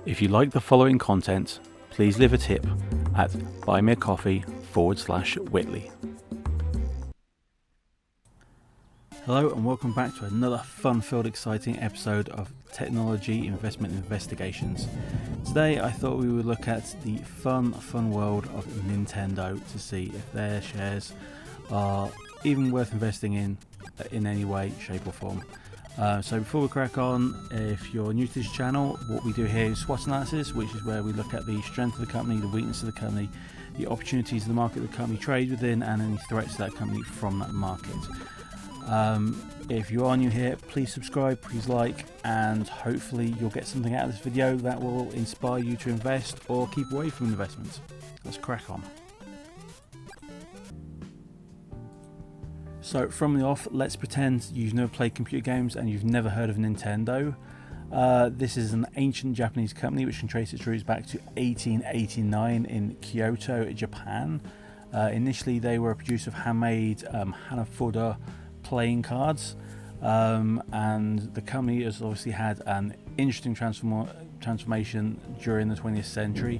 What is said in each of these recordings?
If you like the following content, please leave a tip at buymeacoffee/Whitley. Hello and welcome back to another fun-filled, exciting episode of Technology Investment Investigations. Today I thought we would look at the fun world of Nintendo to see if their shares are even worth investing in any way, shape or form. So before we crack on, if you're new to this channel, what we do here is SWOT analysis, which is where we look at the strength of the company, the weakness of the company, the opportunities of the market the company trades within, and any threats to that company from that market. If you are new here, please subscribe, please like, and hopefully you'll get something out of this video that will inspire you to invest or keep away from investments. Let's crack on. So from the off, let's pretend you've never played computer games and you've never heard of Nintendo. This is an ancient Japanese company which can trace its roots back to 1889 in Kyoto, Japan. Initially they were a producer of handmade Hanafuda playing cards, and the company has obviously had an interesting transformation during the 20th century.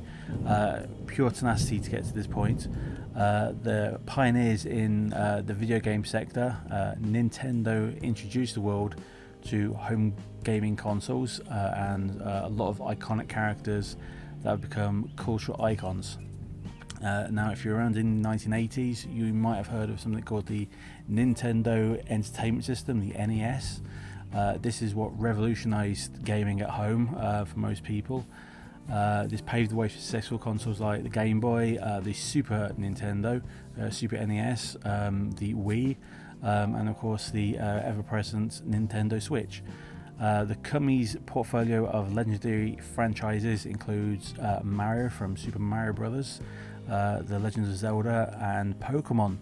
Pure tenacity to get to this point. The pioneers in the video game sector. Nintendo introduced the world to home gaming consoles and a lot of iconic characters that have become cultural icons. Now if you're around in the 1980s, you might have heard of something called the Nintendo Entertainment System, the NES. This is what revolutionized gaming at home for most people. This paved the way for successful consoles like the Game Boy, the Super Nintendo, Super NES, the Wii, and of course the ever-present Nintendo Switch. The company's portfolio of legendary franchises includes Mario from Super Mario Bros., The Legend of Zelda, and Pokemon,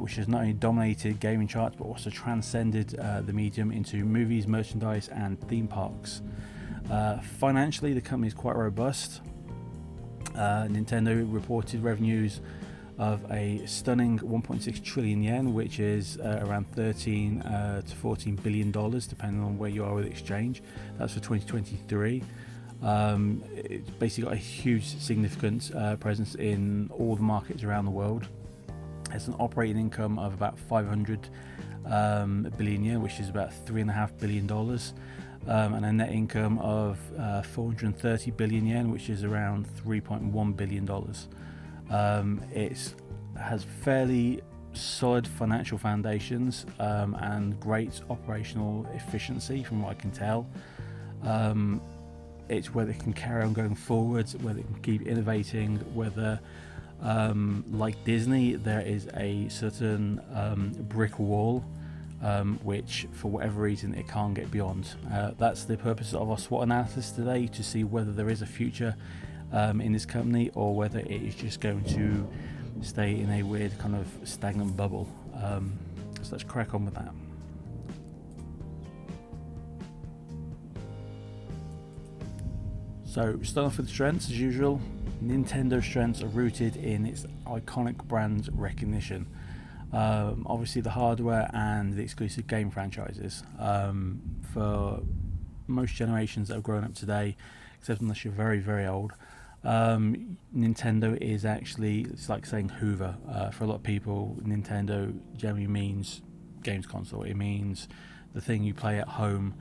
which has not only dominated gaming charts but also transcended the medium into movies, merchandise, and theme parks. Financially, the company is quite robust. Nintendo reported revenues of a stunning 1.6 trillion yen, which is around 13 to 14 billion dollars, depending on where you are with exchange. That's for 2023. It's basically got a huge, significant presence in all the markets around the world. It's an operating income of about 500 billion yen, which is about $3.5 billion. And a net income of 430 billion yen, which is around $3.1 billion. It has fairly solid financial foundations and great operational efficiency from what I can tell. It's whether it can carry on going forwards, whether it can keep innovating, whether like Disney there is a certain brick wall which for whatever reason it can't get beyond. That's the purpose of our SWOT analysis today, to see whether there is a future in this company or whether it is just going to stay in a weird kind of stagnant bubble. So let's crack on with that. So starting off with strengths as usual. Nintendo's strengths are rooted in its iconic brand recognition. Obviously the hardware and the exclusive game franchises. For most generations that have grown up today, except unless you're very old, Nintendo is actually, it's like saying Hoover. For a lot of people, Nintendo generally means games console. It means the thing you play at home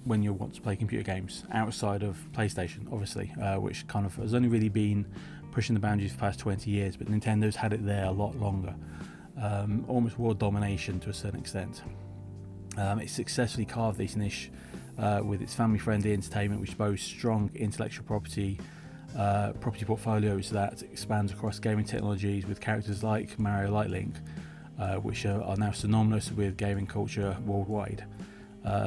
when you want to play computer games, outside of PlayStation, obviously, which kind of has only really been pushing the boundaries for the past 20 years, but Nintendo's had it there a lot longer. Almost world domination to a certain extent. It successfully carved this niche with its family-friendly entertainment, which boasts strong intellectual property portfolios that expands across gaming technologies, with characters like Mario, like Link, which are now synonymous with gaming culture worldwide.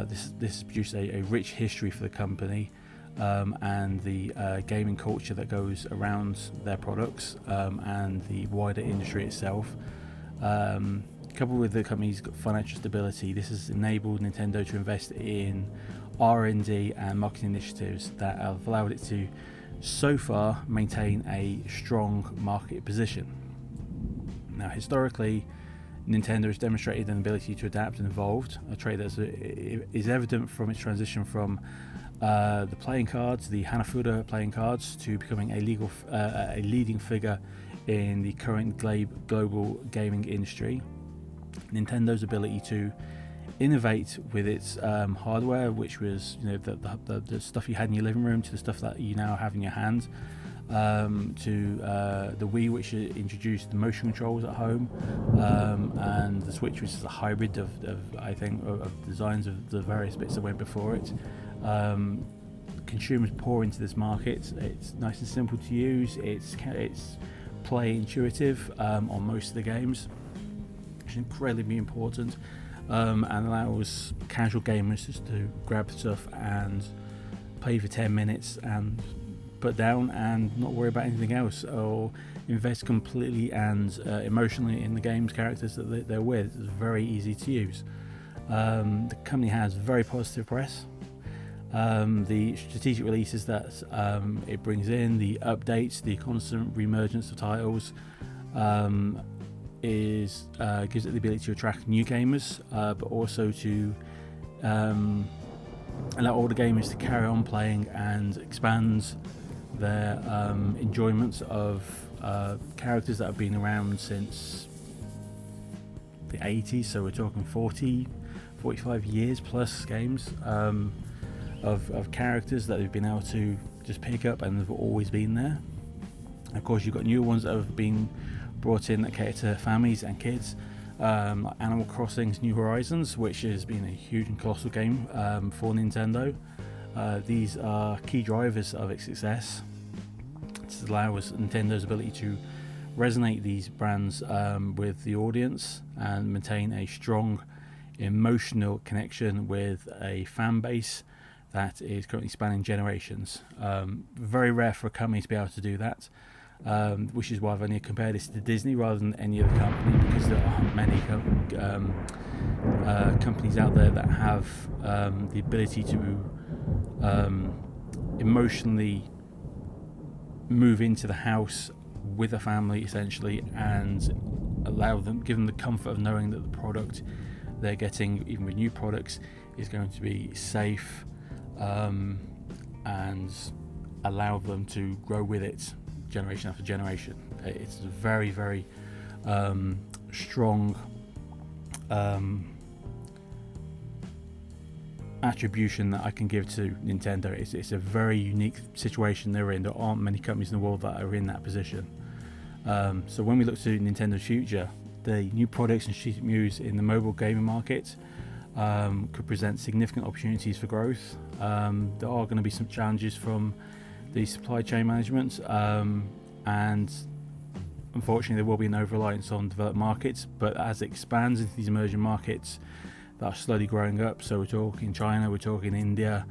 This has produced a rich history for the company and the gaming culture that goes around their products and the wider industry itself. Coupled with the company's financial stability, this has enabled Nintendo to invest in R&D and marketing initiatives that have allowed it to so far maintain a strong market position. Now historically, Nintendo has demonstrated an ability to adapt and evolve, a trait that is evident from its transition from the playing cards, the Hanafuda playing cards, to becoming a leading figure in the current global gaming industry. Nintendo's ability to innovate with its hardware, which was the stuff you had in your living room, to the stuff that you now have in your hand, to the Wii, which introduced the motion controls at home, and the Switch, which is a hybrid of designs of the various bits that went before it. Consumers pour into this market. It's nice and simple to use. It's play intuitive on most of the games, which is incredibly important, and allows casual gamers just to grab stuff and play for 10 minutes and put down and not worry about anything else, or invest completely and emotionally in the game's characters that they're with. It's very easy to use. The company has very positive press. The strategic releases that it brings in, the updates, the constant reemergence of titles, gives it the ability to attract new gamers, but also to allow older gamers to carry on playing and expand their enjoyment of characters that have been around since the 80s. So we're talking 45 years plus games of characters that they've been able to just pick up and have always been there. Of course, you've got new ones that have been brought in that cater to families and kids, like Animal Crossing's New Horizons, which has been a huge and colossal game for Nintendo. These are key drivers of its success. This allows Nintendo's ability to resonate these brands with the audience and maintain a strong emotional connection with a fan base that is currently spanning generations. Very rare for a company to be able to do that, which is why I've only compared this to Disney rather than any other company, because there aren't many companies out there that have the ability to emotionally move into the house with a family essentially, and give them the comfort of knowing that the product they're getting, even with new products, is going to be safe, and allow them to grow with it generation after generation. It's a very, very strong attribution that I can give to Nintendo. It's a very unique situation they're in. There aren't many companies in the world that are in that position. So when we look to Nintendo's future, the new products and strategic moves in the mobile gaming market could present significant opportunities for growth. There are going to be some challenges from the supply chain management, and unfortunately there will be an over-reliance on developed markets, but as it expands into these emerging markets that are slowly growing up, so we're talking China, we're talking India,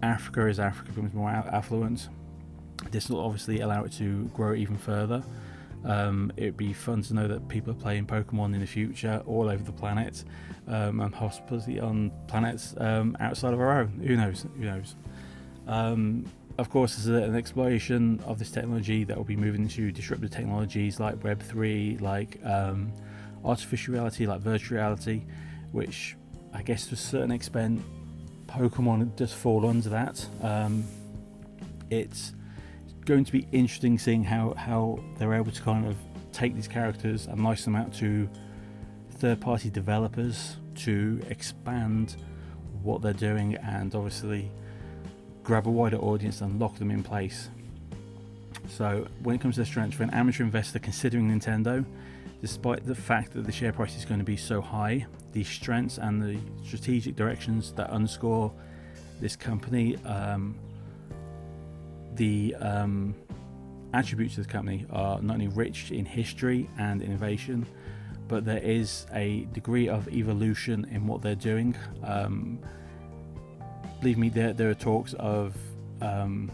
Africa, as Africa becomes more affluent, this will obviously allow it to grow even further. It'd be fun to know that people are playing Pokemon in the future all over the planet, and possibly on planets outside of our own. Who knows? Of course, there's an exploration of this technology that will be moving into disruptive technologies like Web3, like artificial reality, like virtual reality, which I guess to a certain extent Pokemon does fall under that. It's going to be interesting seeing how they're able to kind of take these characters and license them out to third-party developers to expand what they're doing, and obviously grab a wider audience and lock them in place. So when it comes to the strength for an amateur investor considering Nintendo, despite the fact that the share price is going to be so high, the strengths and the strategic directions that underscore this company, the attributes of the company are not only rich in history and innovation, but there is a degree of evolution in what they're doing. Believe me, there are talks of some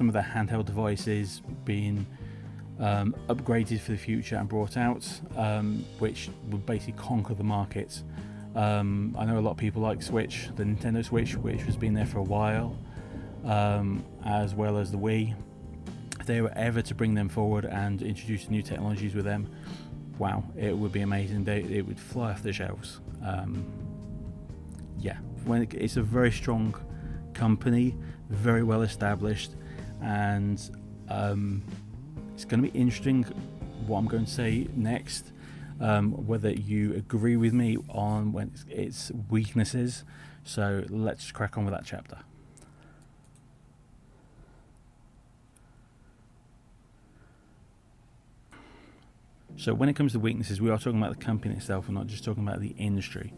of the handheld devices being upgraded for the future and brought out, which would basically conquer the market. I know a lot of people like Switch, the Nintendo Switch, which has been there for a while, as well as the Wii. If they were ever to bring them forward and introduce new technologies with them, wow, it would be amazing. It would fly off the shelves. It's a very strong company, very well established, and it's going to be interesting what I'm going to say next, whether you agree with me on when its weaknesses. So let's crack on with that chapter. So when it comes to weaknesses, we are talking about the company itself, and not just talking about the industry.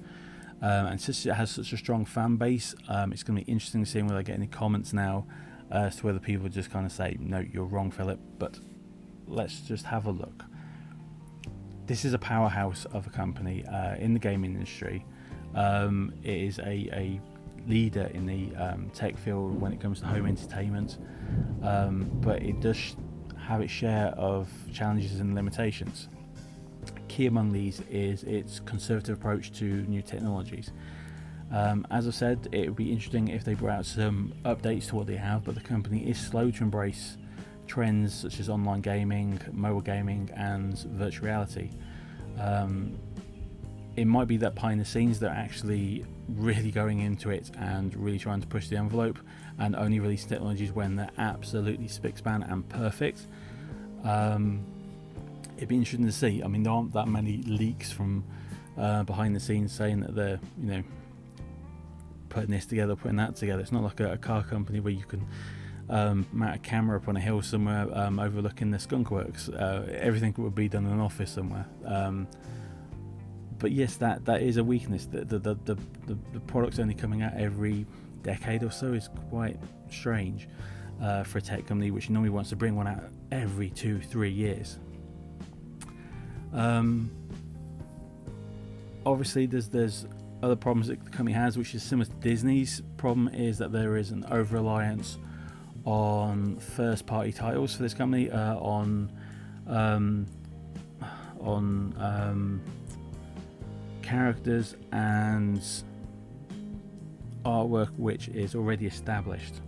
And since it has such a strong fan base, it's going to be interesting to see whether I get any comments now as to whether people just kind of say, no, you're wrong, Philip. But let's just have a look. This is a powerhouse of a company in the gaming industry. It is a leader in the tech field when it comes to home entertainment, but it does have its share of challenges and limitations. Key among these is its conservative approach to new technologies. As I said, it would be interesting if they brought out some updates to what they have, but the company is slow to embrace trends such as online gaming, mobile gaming, and virtual reality. It might be that behind the scenes they're actually really going into it and really trying to push the envelope and only release technologies when they're absolutely spick-span and perfect. It'd be interesting to see. I mean, there aren't that many leaks from behind the scenes saying that they're, putting this together, putting that together. It's not like a car company where you can mount a camera up on a hill somewhere overlooking the skunk works. Everything would be done in an office somewhere. But yes, that is a weakness. The product's only coming out every decade or so is quite strange for a tech company which normally wants to bring one out every 2-3 years. Obviously there's other problems that the company has, which is similar to Disney's. Problem is that there is an over-reliance on first-party titles for this company, on characters and artwork which is already established,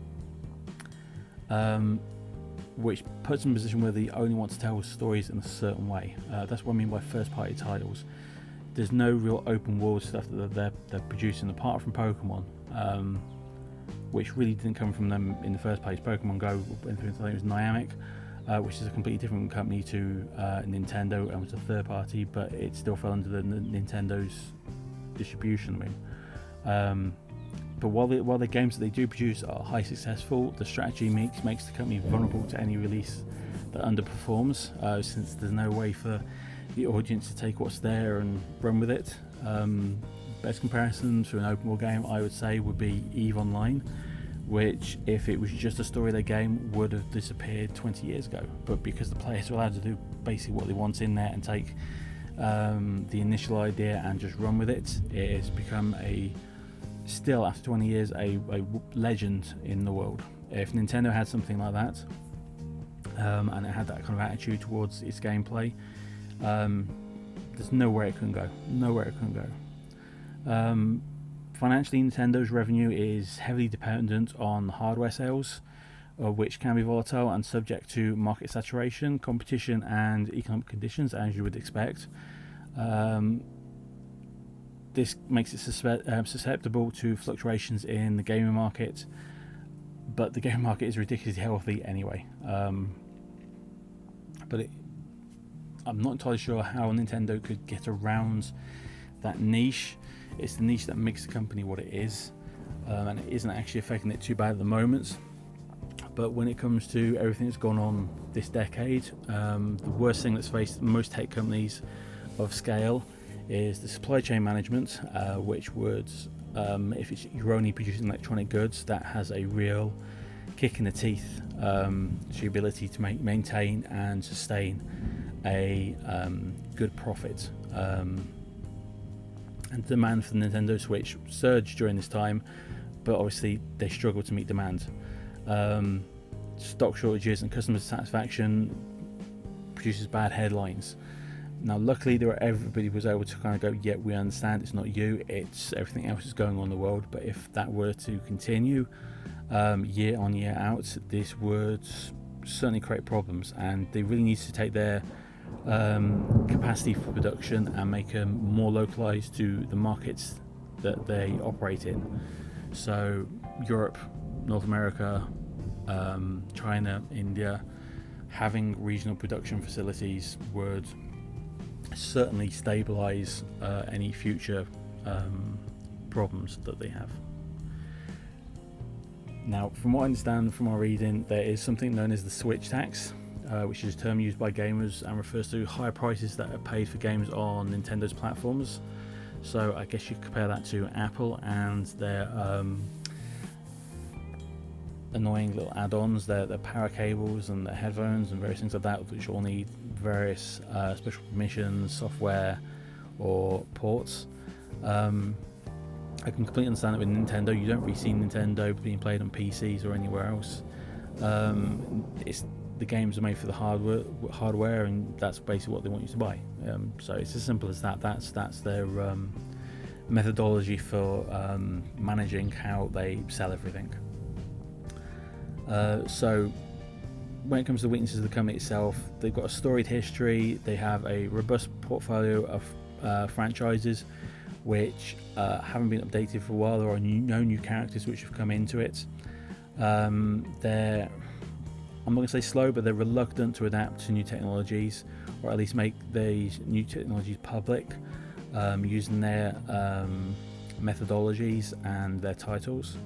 which puts them in a position where they only want to tell stories in a certain way. That's what I mean by first-party titles. There's no real open world stuff that they're producing apart from Pokemon, which really didn't come from them in the first place. Pokemon Go went through, I think it was Niantic, which is a completely different company to Nintendo, and was a third party, but it still fell under the Nintendo's distribution ring. But while the games that they do produce are highly successful, the strategy makes the company vulnerable to any release that underperforms, since there's no way for the audience to take what's there and run with it. Best comparison to an open world game I would say would be EVE Online, which if it was just a story-led game would have disappeared 20 years ago, but because the players are allowed to do basically what they want in there and take the initial idea and just run with it, it has become still after 20 years a legend in the world. If Nintendo had something like that, and it had that kind of attitude towards its gameplay, there's nowhere it couldn't go. Financially, Nintendo's revenue is heavily dependent on hardware sales, which can be volatile and subject to market saturation, competition, and economic conditions, as you would expect. This makes it susceptible to fluctuations in the gaming market, but the gaming market is ridiculously healthy anyway. But I'm not entirely sure how Nintendo could get around that niche. It's the niche that makes the company what it is, and it isn't actually affecting it too bad at the moment. But when it comes to everything that's gone on this decade, the worst thing that's faced most tech companies of scale is the supply chain management, which would, if you're only producing electronic goods, that has a real kick in the teeth to your ability to maintain and sustain a good profit. And demand for the Nintendo Switch surged during this time, but obviously they struggled to meet demand. Stock shortages and customer satisfaction produces bad headlines. Now luckily everybody was able to kind of go, yeah, we understand it's not you, it's everything else that's going on in the world. But if that were to continue year on year out, this would certainly create problems, and they really need to take their capacity for production and make them more localized to the markets that they operate in. So Europe North America, China, India, having regional production facilities would certainly stabilize any future problems that they have. Now, from what I understand from our reading, there is something known as the switch tax, which is a term used by gamers and refers to higher prices that are paid for games on Nintendo's platforms. So I guess you could compare that to Apple and their annoying little add-ons, their power cables and their headphones and various things like that, which all need various special permissions, software or ports. I can completely understand that with Nintendo, you don't really see Nintendo being played on PCs or anywhere else. The games are made for the hardware, and that's basically what they want you to buy. So it's as simple as that. That's their methodology for managing how they sell everything. So when it comes to the weaknesses of the company itself, they've got a storied history. They have a robust portfolio of franchises which haven't been updated for a while. There are no new characters which have come into it. They're, I'm not going to say slow, but they're reluctant to adapt to new technologies, or at least make these new technologies public, using their methodologies and their titles.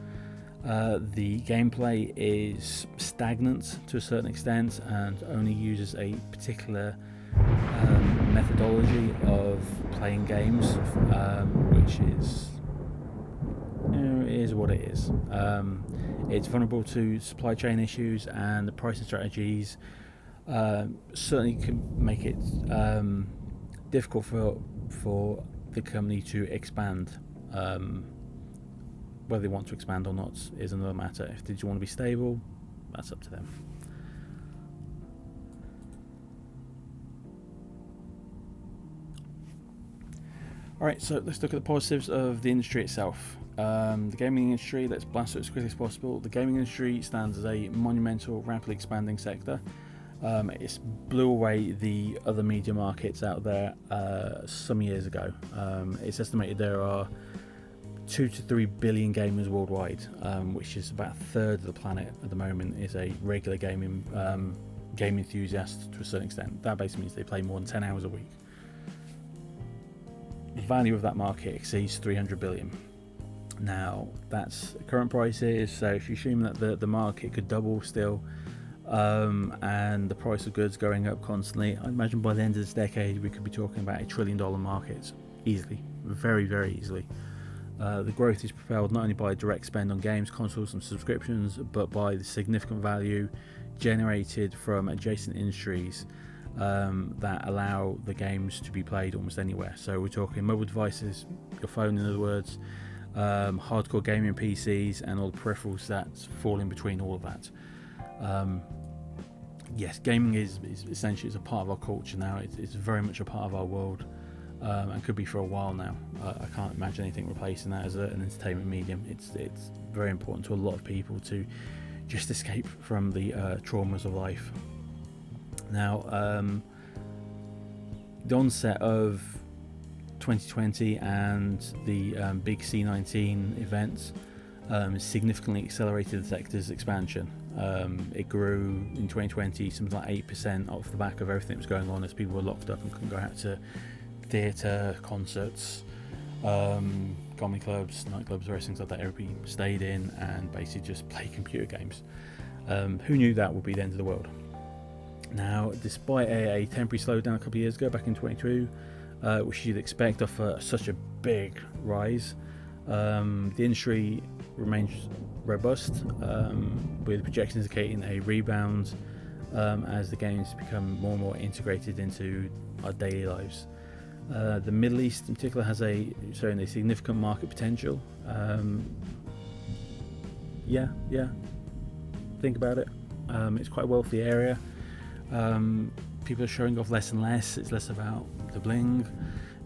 The gameplay is stagnant to a certain extent and only uses a particular methodology of playing games, which is, is what it is. It's vulnerable to supply chain issues, and the pricing strategies certainly can make it difficult for the company to expand. Whether they want to expand or not is another matter. If they just want to be stable, that's up to them. Alright, so let's look at the positives of the industry itself. The gaming industry, let's blast it as quickly as possible. The gaming industry stands as a monumental, rapidly expanding sector. It's blew away the other media markets out there some years ago. It's estimated there are 2 to 3 billion gamers worldwide, which is about a third of the planet at the moment is a regular game enthusiast to a certain extent. That basically means they play more than 10 hours a week. The value of that market exceeds 300 billion. Now, that's the current prices, so if you assume that the market could double still, and the price of goods going up constantly, I imagine by the end of this decade we could be talking about $1 trillion market easily, very, very easily. The growth is propelled not only by direct spend on games, consoles and subscriptions, but by the significant value generated from adjacent industries that allow the games to be played almost anywhere. So we're talking mobile devices, your phone in other words, hardcore gaming PCs and all the peripherals that fall in between all of that. Yes, gaming is essentially it's a part of our culture now. It's very much a part of our world, and could be for a while now. I can't imagine anything replacing that as an entertainment medium. It's very important to a lot of people to just escape from the traumas of life. Now, the onset of 2020 and the big C19 events significantly accelerated the sector's expansion. It grew in 2020 something like 8% off the back of everything that was going on as people were locked up and couldn't go out to theatre, concerts, comedy clubs, nightclubs, various things like that. Everybody stayed in and basically just played computer games. Who knew that would be the end of the world? Now, despite a temporary slowdown a couple of years ago, back in 2022, which you'd expect off such a big rise, the industry remains robust, with projections indicating a rebound as the games become more and more integrated into our daily lives. The Middle East in particular has showing a significant market potential. Think about it. It's quite a wealthy area. People are showing off less and less. It's less about the bling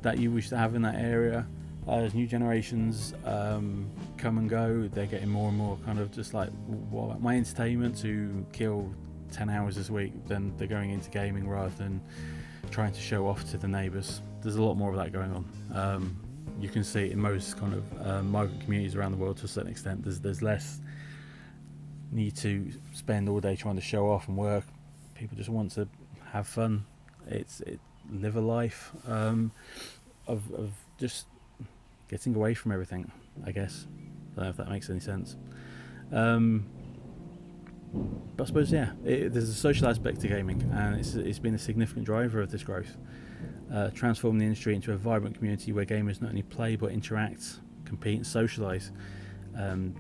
that you wish to have in that area. As new generations come and go, they're getting more and more kind of just like, what about my entertainment to kill 10 hours this week? Then they're going into gaming rather than trying to show off to the neighbours. There's a lot more of that going on. You can see it in most kind of migrant communities around the world to a certain extent. There's less need to spend all day trying to show off and work. People just want to have fun. Live a life of just getting away from everything, I guess. I don't know if that makes any sense. But I suppose, there's a social aspect to gaming, and it's been a significant driver of this growth, transforming the industry into a vibrant community where gamers not only play but interact, compete and socialise.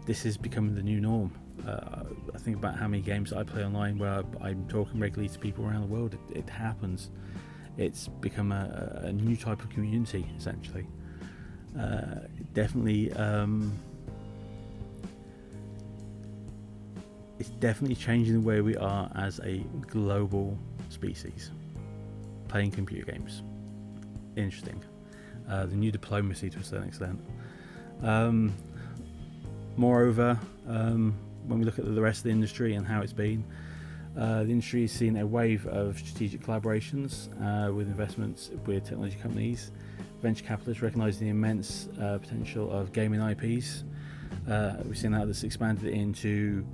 This is becoming the new norm. I think about how many games I play online where I'm talking regularly to people around the world. It happens. It's become a new type of community, essentially. It's definitely changing the way we are as a global species, playing computer games. Interesting. The new diplomacy to a certain extent. Moreover, when we look at the rest of the industry and how it's been, the industry has seen a wave of strategic collaborations with investments with technology companies. Venture capitalists recognise the immense potential of gaming IPs. We've seen how this expanded into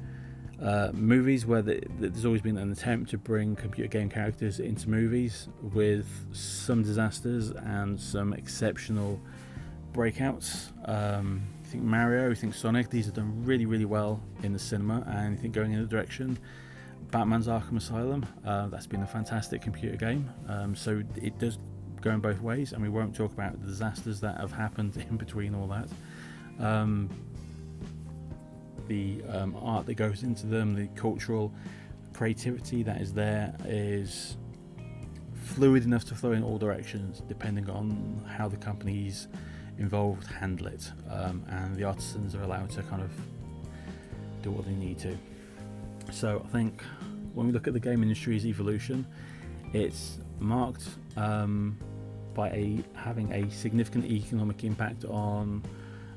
movies, where there's always been an attempt to bring computer game characters into movies, with some disasters and some exceptional breakouts. You think Mario, you think Sonic, these have done really, really well in the cinema, and you think going in the direction Batman's Arkham Asylum, that's been a fantastic computer game. So it does go in both ways, and we won't talk about the disasters that have happened in between all that. The art that goes into them, the cultural creativity that is there, is fluid enough to flow in all directions depending on how the companies involved handle it, and the artisans are allowed to kind of do what they need to. So I think when we look at the game industry's evolution, it's marked by having a significant economic impact on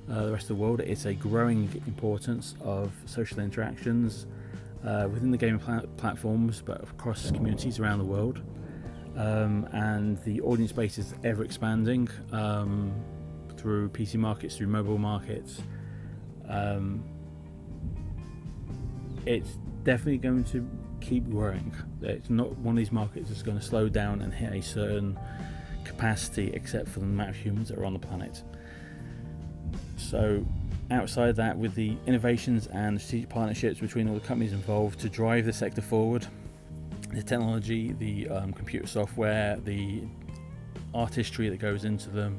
the rest of the world. It's a growing importance of social interactions within the gaming platforms, but across communities around the world, and the audience base is ever expanding through PC markets, through mobile markets. It's definitely going to keep growing. It's not one of these markets that's going to slow down and hit a certain capacity, except for the amount of humans that are on the planet. So outside that, with the innovations and strategic partnerships between all the companies involved to drive the sector forward, the technology, the computer software, the artistry that goes into them,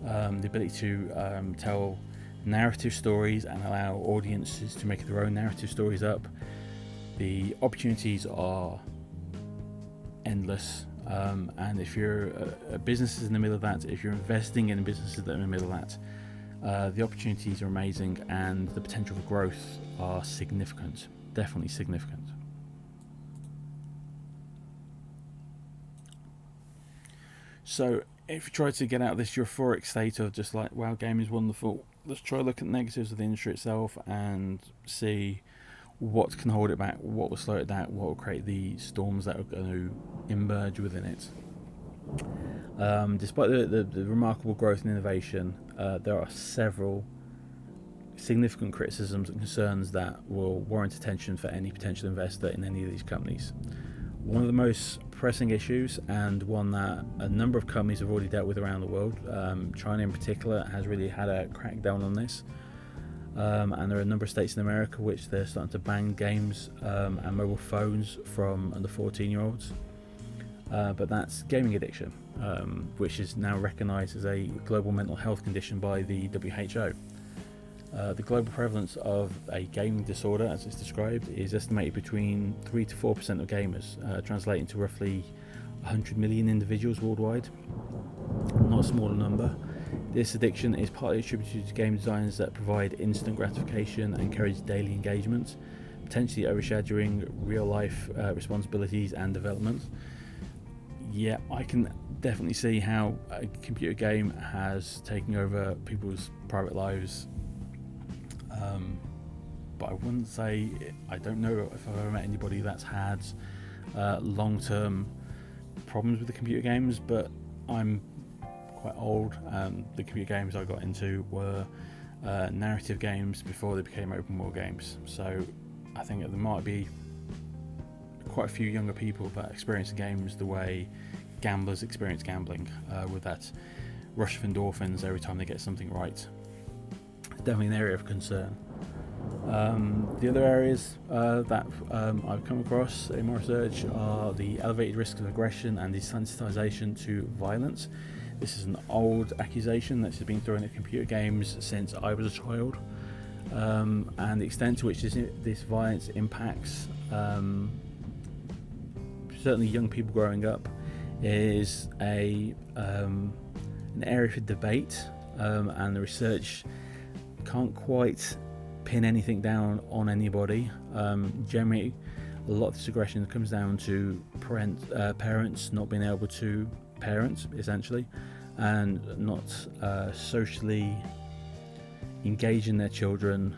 the ability to tell narrative stories and allow audiences to make their own narrative stories up, the opportunities are endless. And if you're a business in the middle of that, if you're investing in businesses that are in the middle of that, the opportunities are amazing, and the potential for growth are significant, definitely significant. So if you try to get out of this euphoric state of just like, wow, gaming is wonderful, let's try to look at the negatives of the industry itself and see what can hold it back, what will slow it down, what will create the storms that are going to emerge within it. Despite the remarkable growth and innovation, there are several significant criticisms and concerns that will warrant attention for any potential investor in any of these companies. One of the most pressing issues, and one that a number of companies have already dealt with around the world, China in particular has really had a crackdown on this, and there are a number of states in America which they're starting to ban games and mobile phones from under 14-year-olds. But that's gaming addiction, which is now recognised as a global mental health condition by the WHO. The global prevalence of a gaming disorder, as it's described, is estimated between 3 to 4% of gamers, translating to roughly 100 million individuals worldwide. Not a smaller number. This addiction is partly attributed to game designs that provide instant gratification and encourage daily engagement, potentially overshadowing real-life responsibilities and development. Yeah, I can definitely see how a computer game has taken over people's private lives. But I wouldn't say, I don't know if I've ever met anybody that's had long-term problems with the computer games, but I'm quite old, and the computer games I got into were narrative games before they became open world games. So I think that there might be quite a few younger people that experience the games the way gamblers experience gambling, with that rush of endorphins every time they get something right. It's definitely an area of concern. The other areas that I've come across in my research are the elevated risk of aggression and desensitization to violence. This is an old accusation that's been thrown at computer games since I was a child, and the extent to which this violence impacts certainly young people growing up is an area for debate, and the research can't quite pin anything down on anybody. Generally, a lot of this aggression comes down to parents not being able to parent, essentially, and not socially engaging their children,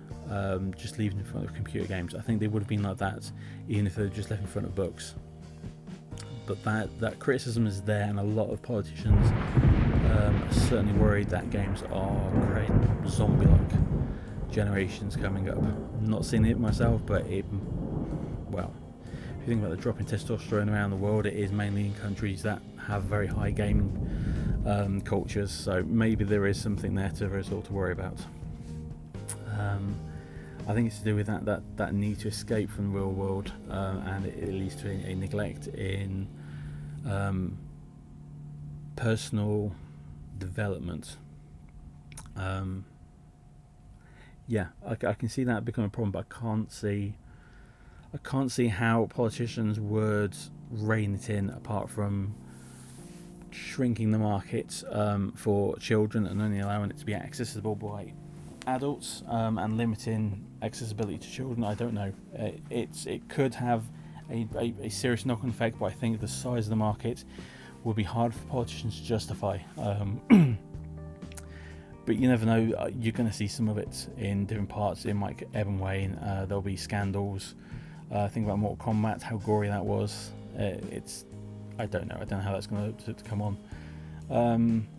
just leaving in front of computer games. I think they would have been like that even if they were just left in front of books. But that criticism is there, and a lot of politicians are certainly worried that games are creating zombie-like generations coming up. I'm not seeing it myself, but if you think about the drop in testosterone around the world, it is mainly in countries that have very high gaming cultures, so maybe there is something there for us all to worry about. I think it's to do with that need to escape from the real world, and it leads to a neglect in personal development. I can see that becoming a problem, but I can't see how politicians would rein it in apart from shrinking the market for children and only allowing it to be accessible by adults, and limiting accessibility to children. I don't know. It could have a serious knock-on effect, but I think the size of the market would be hard for politicians to justify. But you never know. You're going to see some of it in different parts. It might ebb and wane. There'll be scandals. Think about Mortal Kombat, how gory that was. I don't know how that's going to come on.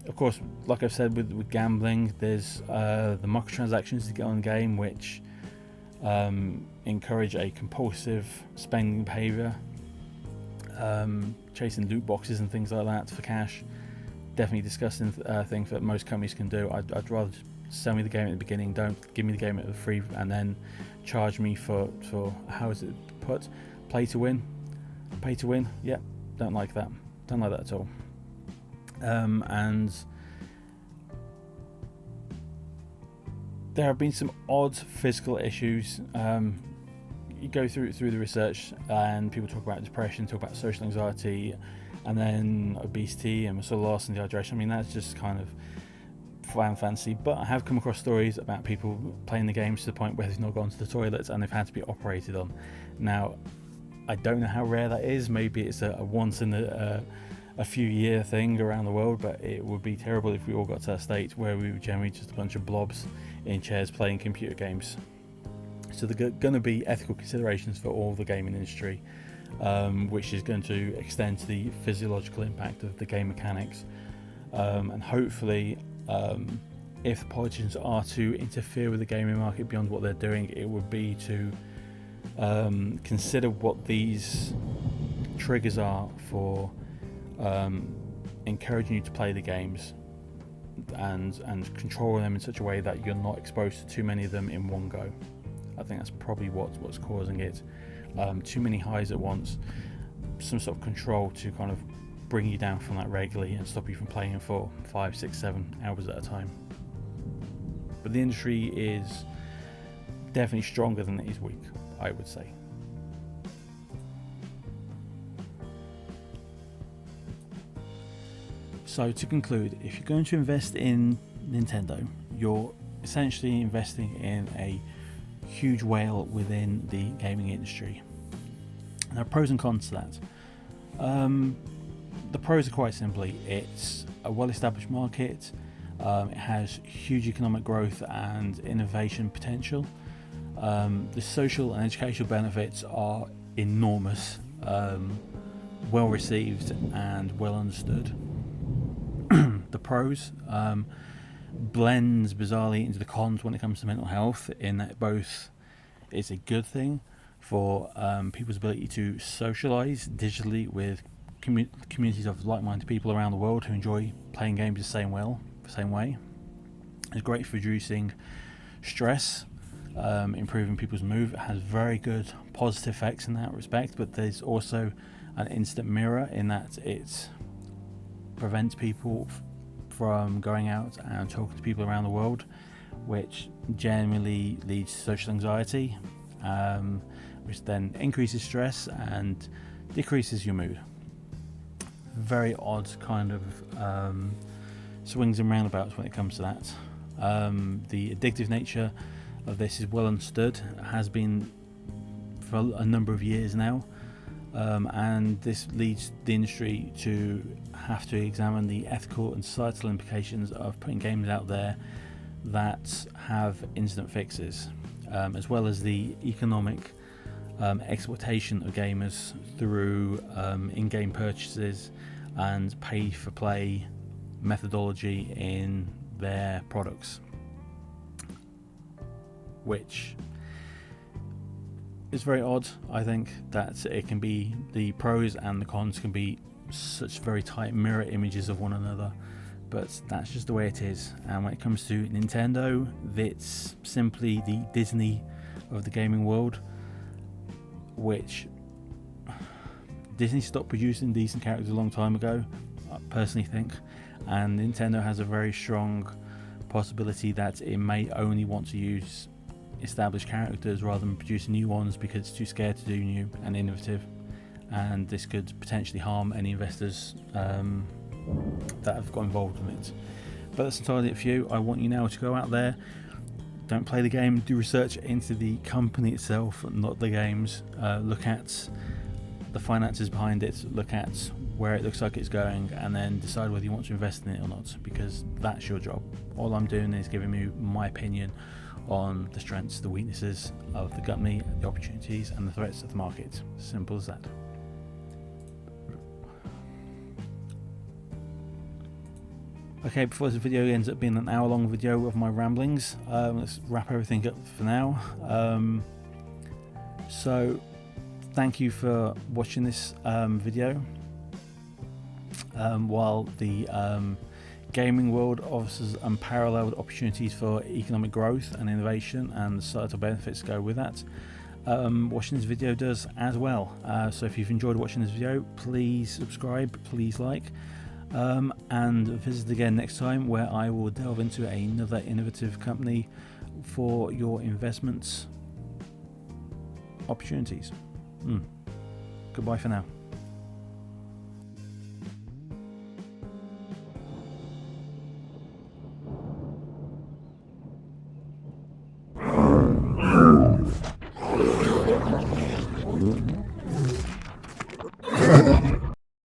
Of course, like I've said with gambling, there's the microtransactions to get on the game, which encourage a compulsive spending behaviour, chasing loot boxes and things like that for cash. Definitely disgusting thing that most companies can do. I'd rather sell me the game at the beginning, don't give me the game at the free, and then charge me for how is it put, pay to win. Yeah, don't like that at all. And there have been some odd physical issues. You go through the research, and people talk about depression, talk about social anxiety, and then obesity and muscle loss and dehydration. I mean, that's just kind of fancy. But I have come across stories about people playing the games to the point where they've not gone to the toilets and they've had to be operated on. Now, I don't know how rare that is. Maybe it's a once in a few year thing around the world, but it would be terrible if we all got to that state where we were generally just a bunch of blobs in chairs playing computer games. So there are going to be ethical considerations for all the gaming industry, which is going to extend to the physiological impact of the game mechanics, and hopefully if politicians are to interfere with the gaming market beyond what they're doing, it would be to consider what these triggers are for encouraging you to play the games, and control them in such a way that you're not exposed to too many of them in one go. I think that's probably what's causing it. Too many highs at once, some sort of control to kind of bring you down from that regularly and stop you from playing for 5, 6, 7 hours at a time. But the industry is definitely stronger than it is weak, I would say. So to conclude, if you're going to invest in Nintendo, you're essentially investing in a huge whale within the gaming industry. There are pros and cons to that. The pros are quite simply, it's a well-established market, it has huge economic growth and innovation potential. The social and educational benefits are enormous, well received and well understood. The pros blends bizarrely into the cons when it comes to mental health, in that both it's a good thing for people's ability to socialize digitally with communities of like-minded people around the world who enjoy playing games the same way. It's great for reducing stress, improving people's mood. It has very good positive effects in that respect, but there's also an instant mirror in that it prevents people from going out and talking to people around the world, which generally leads to social anxiety, which then increases stress and decreases your mood. Very odd kind of swings and roundabouts when it comes to that. The addictive nature of this is well understood, has been for a number of years now, and this leads the industry to have to examine the ethical and societal implications of putting games out there that have instant fixes, as well as the economic exploitation of gamers through in-game purchases and pay-for-play methodology in their products, which is very odd. I think that it can be, the pros and the cons can be such very tight mirror images of one another, but that's just the way it is. And when it comes to Nintendo, it's simply the Disney of the gaming world, which Disney stopped producing decent characters a long time ago, I personally think, and Nintendo has a very strong possibility that it may only want to use established characters rather than producing new ones because it's too scared to do new and innovative, and this could potentially harm any investors that have got involved in it. But that's entirely up for you. I want you now to go out there, don't play the game, do research into the company itself, not the games. Look at the finances behind it, look at where it looks like it's going, and then decide whether you want to invest in it or not, because that's your job. All I'm doing is giving you my opinion on the strengths, the weaknesses of the company, the opportunities and the threats of the market. Simple as that. Okay, before this video ends up being an hour-long video of my ramblings, let's wrap everything up for now. So thank you for watching this video. While the gaming world offers unparalleled opportunities for economic growth and innovation, and the societal benefits go with that, watching this video does as well. So if you've enjoyed watching this video, please subscribe, please like, and visit again next time, where I will delve into another innovative company for your investments opportunities. Goodbye for now.